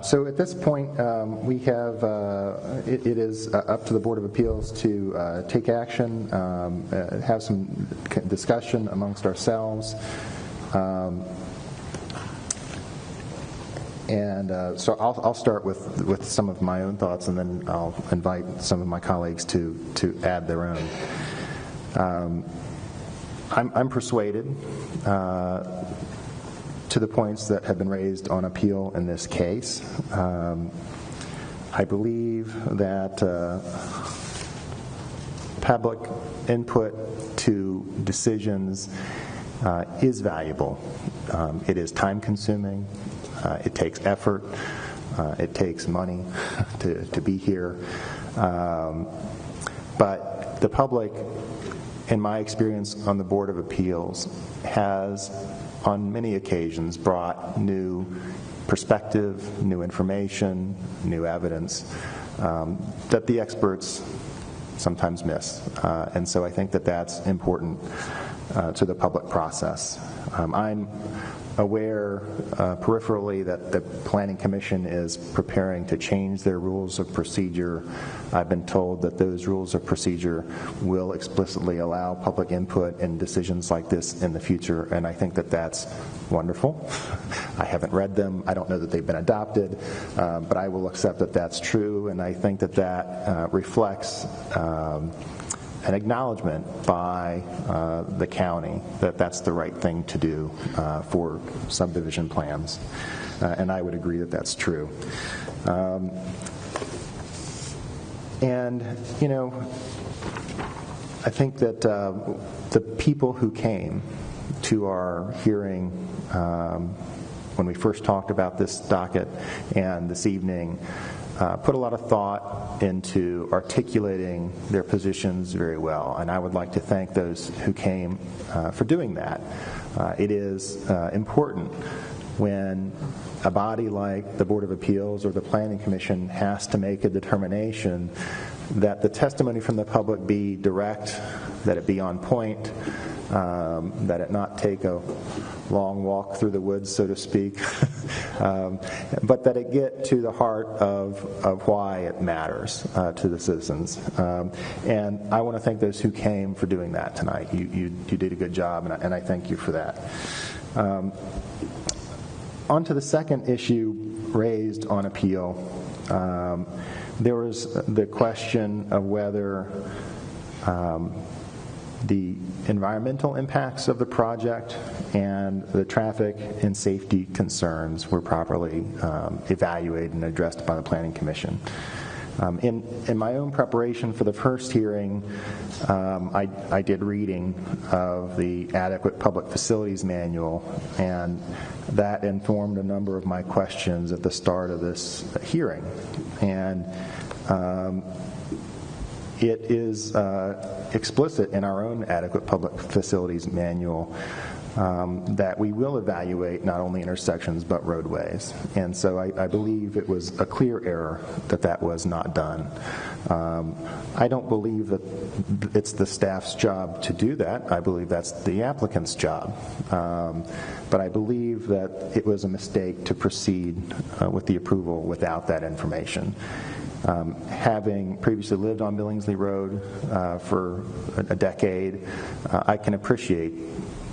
So at this point, we have, it is up to the Board of Appeals to take action, have some discussion amongst ourselves. So I'll start with some of my own thoughts, and then I'll invite some of my colleagues to add their own. I'm persuaded to the points that have been raised on appeal in this case. I believe that public input to decisions is valuable. It is time-consuming. It takes effort. It takes money to be here. But the public, in my experience on the Board of Appeals, has on many occasions brought new perspective, new information, new evidence that the experts sometimes miss. And so I think that that's important to the public process. I'm aware peripherally that the Planning Commission is preparing to change their rules of procedure. I've been told that those rules of procedure will explicitly allow public input in decisions like this in the future, and I think that that's wonderful. I haven't read them. I don't know that they've been adopted, but I will accept that that's true, and I think that that reflects an acknowledgement by the county that that's the right thing to do for subdivision plans. And I would agree that that's true. And, you know, I think that the people who came to our hearing when we first talked about this docket and this evening put a lot of thought into articulating their positions very well, and I would like to thank those who came for doing that. It is important when a body like the Board of Appeals or the Planning Commission has to make a determination that the testimony from the public be direct, that it be on point, that it not take a long walk through the woods, so to speak, but that it get to the heart of why it matters to the citizens. And I want to thank those who came for doing that tonight. You did a good job, and I thank you for that. On to the second issue raised on appeal. There was the question of whether the environmental impacts of the project and the traffic and safety concerns were properly evaluated and addressed by the Planning Commission. In my own preparation for the first hearing, I did reading of the Adequate Public Facilities Manual, and that informed a number of my questions at the start of this hearing. And it is explicit in our own Adequate Public Facilities Manual that we will evaluate not only intersections but roadways. And so I believe it was a clear error that was not done. I don't believe that it's the staff's job to do that. I believe that's the applicant's job. But I believe that it was a mistake to proceed with the approval without that information. Having previously lived on Billingsley Road for a decade, I can appreciate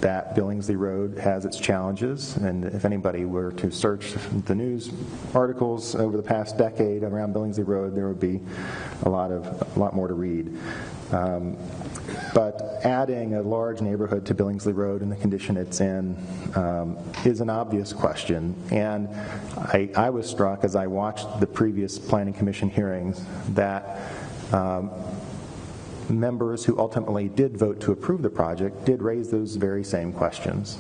that Billingsley Road has its challenges, and if anybody were to search the news articles over the past decade around Billingsley Road, there would be a lot more to read. But adding a large neighborhood to Billingsley Road in the condition it's in is an obvious question. And I was struck as I watched the previous Planning Commission hearings that members who ultimately did vote to approve the project did raise those very same questions.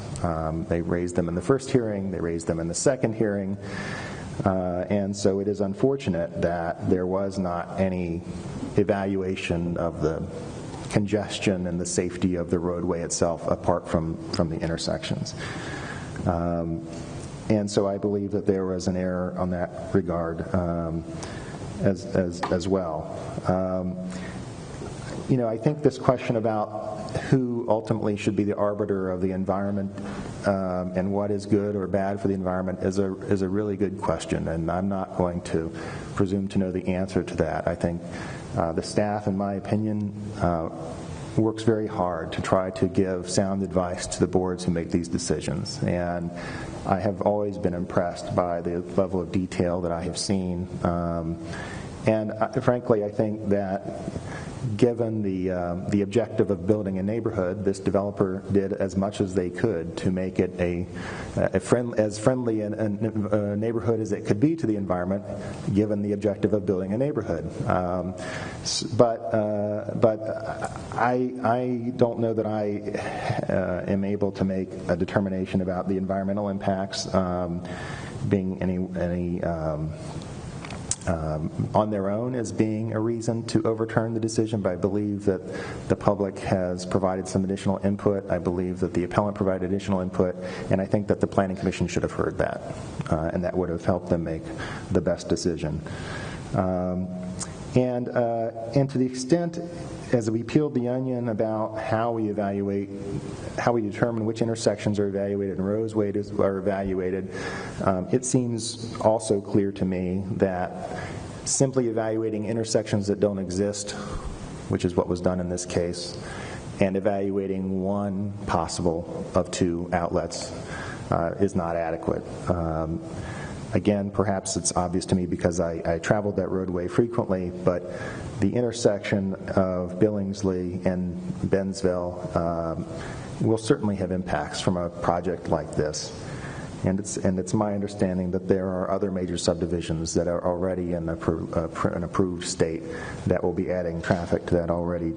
They raised them in the first hearing, they raised them in the second hearing, and so it is unfortunate that there was not any evaluation of the congestion and the safety of the roadway itself apart from the intersections. And so I believe that there was an error on that regard as well. I think this question about who ultimately should be the arbiter of the environment and what is good or bad for the environment is a really good question, and I'm not going to presume to know the answer to that. I think the staff, in my opinion, works very hard to try to give sound advice to the boards who make these decisions, and I have always been impressed by the level of detail that I have seen. And frankly, I think that given the objective of building a neighborhood, this developer did as much as they could to make it as friendly a neighborhood as it could be to the environment, given the objective of building a neighborhood. But I don't know that I am able to make a determination about the environmental impacts being any on their own as being a reason to overturn the decision, but I believe that the public has provided some additional input. I believe that the appellant provided additional input, and I think that the Planning Commission should have heard that, and that would have helped them make the best decision. And to the extent, as we peeled the onion about how we determine which intersections are evaluated and roadways are evaluated, it seems also clear to me that simply evaluating intersections that don't exist, which is what was done in this case, and evaluating one possible of two outlets is not adequate. Again, perhaps it's obvious to me because I traveled that roadway frequently, but the intersection of Billingsley and Bennsville will certainly have impacts from a project like this. And it's my understanding that there are other major subdivisions that are already in an approved state that will be adding traffic to that already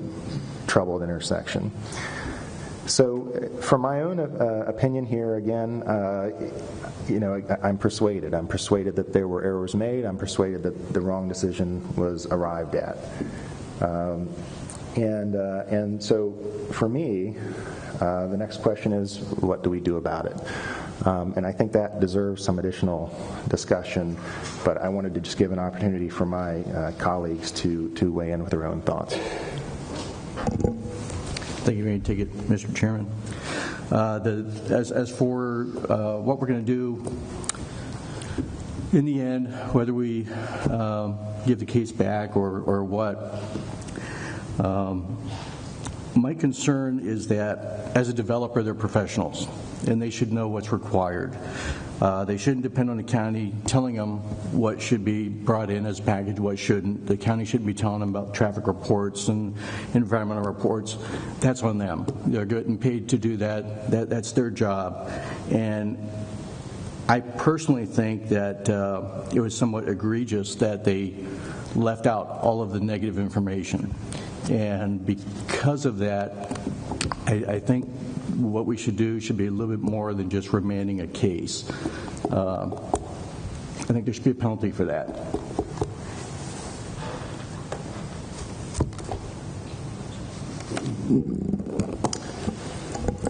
troubled intersection. So, from my own opinion here, again, I'm persuaded. I'm persuaded that there were errors made. I'm persuaded that the wrong decision was arrived at. And so, for me, the next question is, what do we do about it? And I think that deserves some additional discussion, but I wanted to just give an opportunity for my colleagues to weigh in with their own thoughts. Thank you. Ready to take it, Mr. Chairman. As for what we're going to do in the end, whether we give the case back or what, my concern is that as a developer, they're professionals, and they should know what's required. They shouldn't depend on the county telling them what should be brought in as package, what shouldn't. The county shouldn't be telling them about traffic reports and environmental reports. That's on them. They're getting paid to do that. That's their job. And I personally think that it was somewhat egregious that they left out all of the negative information. And because of that, I think what we should do should be a little bit more than just remanding a case. I think there should be a penalty for that.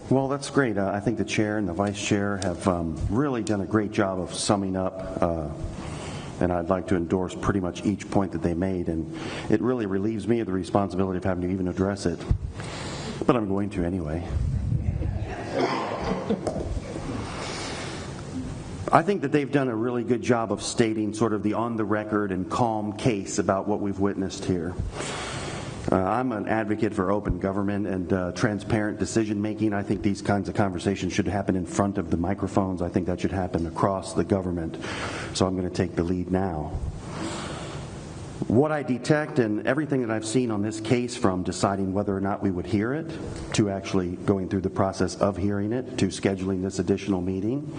Well, that's great. I think the chair and the vice chair have really done a great job of summing up, and I'd like to endorse pretty much each point that they made, and it really relieves me of the responsibility of having to even address it, but I'm going to anyway. I think that they've done a really good job of stating sort of the on-the-record and calm case about what we've witnessed here. I'm an advocate for open government and transparent decision-making. I think these kinds of conversations should happen in front of the microphones. I think that should happen across the government. So I'm going to take the lead now. What I detect and everything that I've seen on this case, from deciding whether or not we would hear it, to actually going through the process of hearing it, to scheduling this additional meeting,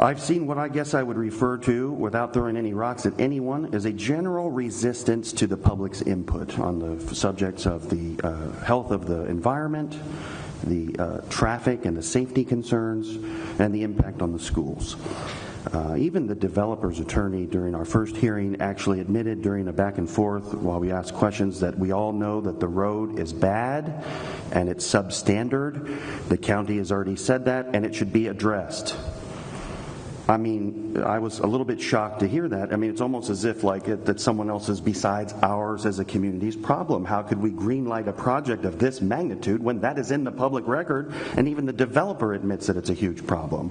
I've seen what I guess I would refer to, without throwing any rocks at anyone, as a general resistance to the public's input on the subjects of the health of the environment, the traffic and the safety concerns, and the impact on the schools. Even the developer's attorney during our first hearing actually admitted during a back and forth while we asked questions that we all know that the road is bad and it's substandard. The county has already said that, and it should be addressed. I mean, I was a little bit shocked to hear that. I mean, it's almost as if that someone else's besides ours as a community's problem. How could we greenlight a project of this magnitude when that is in the public record and even the developer admits that it's a huge problem?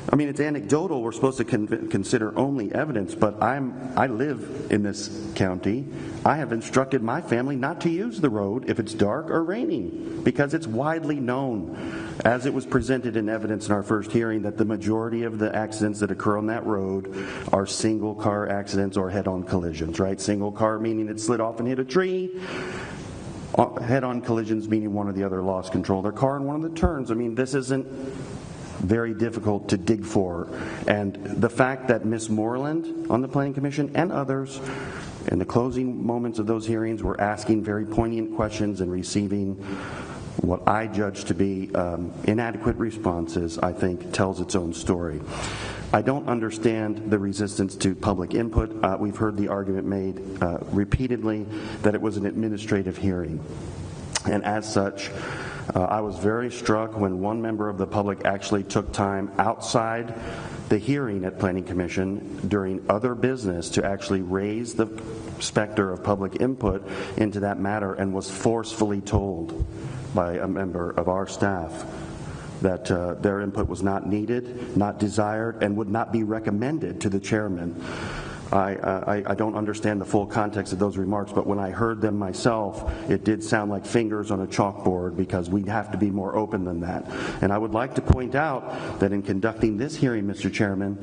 I mean, it's anecdotal. We're supposed to consider only evidence, but I live in this county. I have instructed my family not to use the road if it's dark or raining because it's widely known, as it was presented in evidence in our first hearing, that the majority of the accidents that occur on that road are single car accidents or head-on collisions, right? Single car meaning it slid off and hit a tree. Head-on collisions meaning one or the other lost control of their car in one of the turns. I mean, this isn't very difficult to dig for. And the fact that Ms. Moreland on the Planning Commission and others in the closing moments of those hearings were asking very poignant questions and receiving what I judge to be inadequate responses, I think tells its own story. I don't understand the resistance to public input. We've heard the argument made repeatedly that it was an administrative hearing. And as such, I was very struck when one member of the public actually took time outside the hearing at Planning Commission during other business to actually raise the specter of public input into that matter and was forcefully told by a member of our staff that their input was not needed, not desired, and would not be recommended to the chairman. I don't understand the full context of those remarks, but when I heard them myself, it did sound like fingers on a chalkboard because we have to be more open than that. And I would like to point out that in conducting this hearing, Mr. Chairman,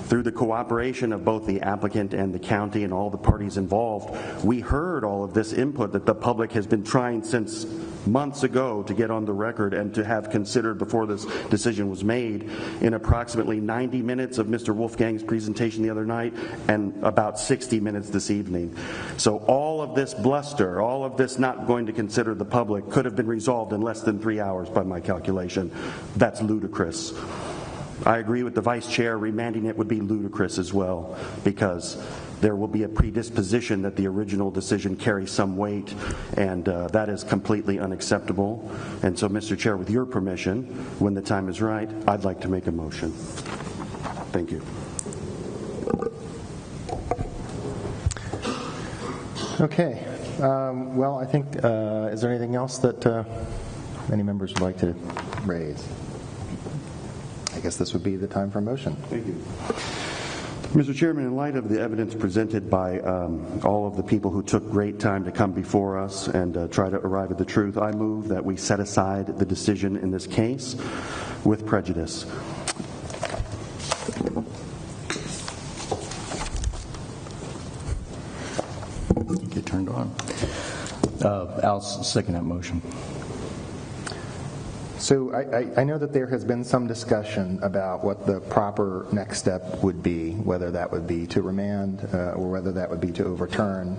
through the cooperation of both the applicant and the county and all the parties involved, we heard all of this input that the public has been trying since months ago to get on the record and to have considered before this decision was made in approximately 90 minutes of Mr. Wolfgang's presentation the other night and about 60 minutes this evening. So all of this bluster, all of this not going to consider the public could have been resolved in less than 3 hours by my calculation. That's ludicrous. I agree with the Vice Chair, remanding it would be ludicrous as well because there will be a predisposition that the original decision carries some weight, and that is completely unacceptable. And so, Mr. Chair, with your permission, when the time is right, I'd like to make a motion. Thank you. Okay. Well, I think, is there anything else that any members would like to raise? I guess this would be the time for a motion. Thank you. Mr. Chairman, in light of the evidence presented by all of the people who took great time to come before us and try to arrive at the truth, I move that we set aside the decision in this case with prejudice. Get turned on. I'll second that motion. So I know that there has been some discussion about what the proper next step would be, whether that would be to remand or whether that would be to overturn.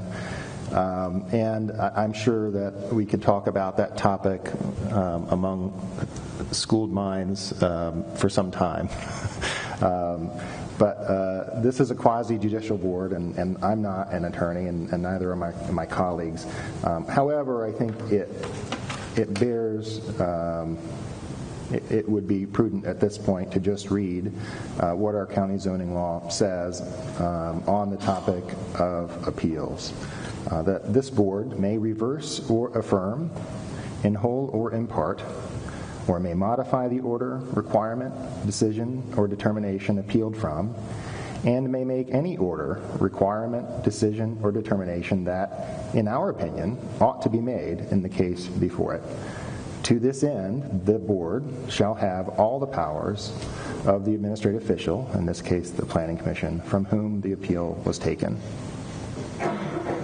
And I'm sure that we could talk about that topic among schooled minds for some time. But this is a quasi-judicial board, and I'm not an attorney, and neither are my colleagues. However, I think it bears, it would be prudent at this point to just read what our county zoning law says on the topic of appeals. That this board may reverse or affirm in whole or in part, or may modify the order, requirement, decision, or determination appealed from, and may make any order, requirement, decision, or determination that, in our opinion, ought to be made in the case before it. To this end, the board shall have all the powers of the administrative official, in this case the Planning Commission, from whom the appeal was taken.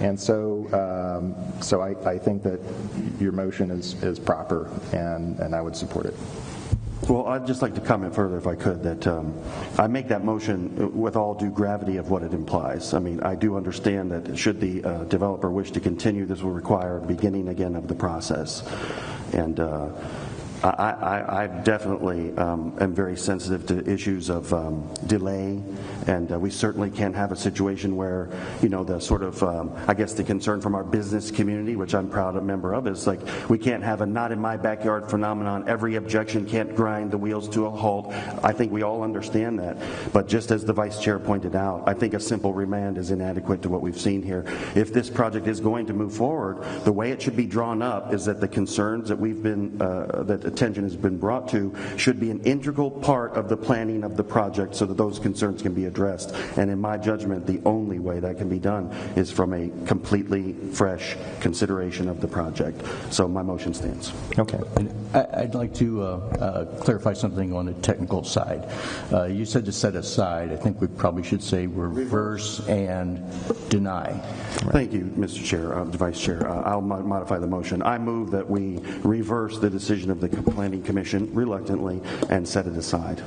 And so I think that your motion is proper, and I would support it. Well, I'd just like to comment further, if I could, that I make that motion with all due gravity of what it implies. I mean, I do understand that should the developer wish to continue, this will require the beginning again of the process. And I definitely am very sensitive to issues of delay, and we certainly can't have a situation where, the sort of, I guess the concern from our business community, which I'm proud a member of, is like we can't have a not in my backyard phenomenon. Every objection can't grind the wheels to a halt. I think we all understand that. But just as the Vice Chair pointed out, I think a simple remand is inadequate to what we've seen here. If this project is going to move forward, the way it should be drawn up is that the concerns that we've been, that attention has been brought to, should be an integral part of the planning of the project so that those concerns can be addressed. And in my judgment, the only way that can be done is from a completely fresh consideration of the project. So my motion stands. Okay. I'd like to clarify something on the technical side. You said to set aside. I think we probably should say reverse and deny. Thank you, Mr. Chair, Vice Chair. I'll modify the motion. I move that we reverse the decision of the Planning Commission reluctantly and set it aside.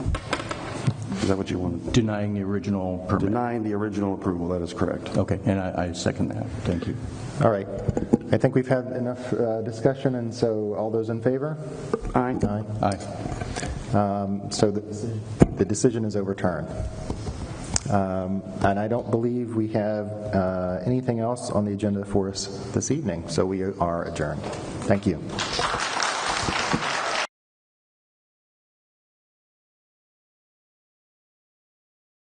Is that what you want? Denying the original permit. Denying the original approval, that is correct. Okay, and I second that. Thank you. All right. I think we've had enough discussion, and so all those in favor? Aye. Aye. So the decision is overturned. And I don't believe we have anything else on the agenda for us this evening, so we are adjourned. Thank you.